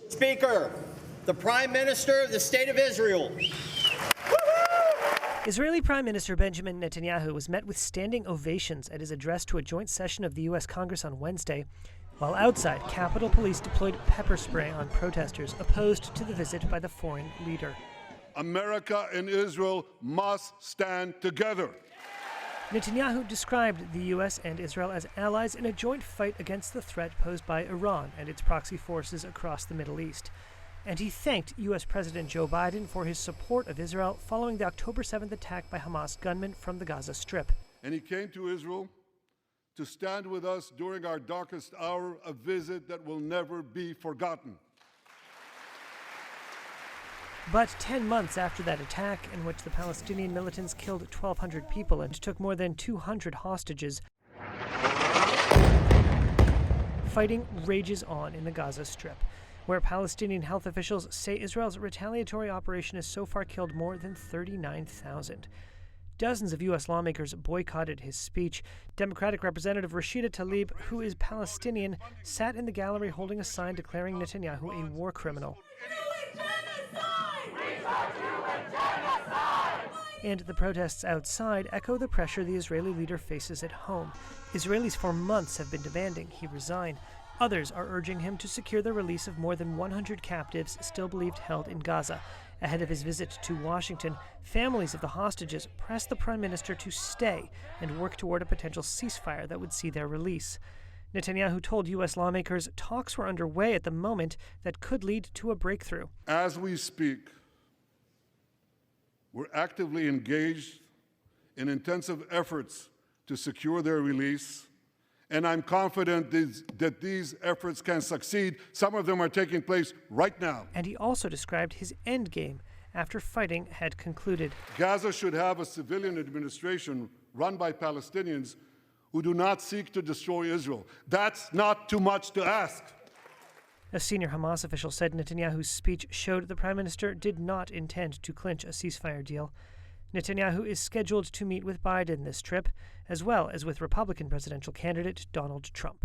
Speaker, the Prime Minister of the State of Israel. Israeli Prime Minister Benjamin Netanyahu was met with standing ovations at his address to a joint session of the U.S. Congress on Wednesday, while outside, Capitol Police deployed pepper spray on protesters opposed to the visit by the foreign leader. America and Israel must stand together. Netanyahu described the U.S. and Israel as allies in a joint fight against the threat posed by Iran and its proxy forces across the Middle East. And he thanked U.S. President Joe Biden for his support of Israel following the October 7th attack by Hamas gunmen from the Gaza Strip. And he came to Israel to stand with us during our darkest hour, a visit that will never be forgotten. But 10 months after that attack, in which the Palestinian militants killed 1,200 people and took more than 200 hostages, fighting rages on in the Gaza Strip, where Palestinian health officials say Israel's retaliatory operation has so far killed more than 39,000. Dozens of U.S. lawmakers boycotted his speech. Democratic Representative Rashida Tlaib, who is Palestinian, sat in the gallery holding a sign declaring Netanyahu a war criminal. And the protests outside echo the pressure the Israeli leader faces at home. Israelis for months have been demanding he resign. Others are urging him to secure the release of more than 100 captives still believed held in Gaza. Ahead of his visit to Washington, families of the hostages pressed the prime minister to stay and work toward a potential ceasefire that would see their release. Netanyahu told U.S. lawmakers talks were underway at the moment that could lead to a breakthrough. As we speak, we're actively engaged in intensive efforts to secure their release, and I'm confident that these efforts can succeed. Some of them are taking place right now. And he also described his end game after fighting had concluded. Gaza should have a civilian administration run by Palestinians who do not seek to destroy Israel. That's not too much to ask. A senior Hamas official said Netanyahu's speech showed the prime minister did not intend to clinch a ceasefire deal. Netanyahu is scheduled to meet with Biden this trip, as well as with Republican presidential candidate Donald Trump.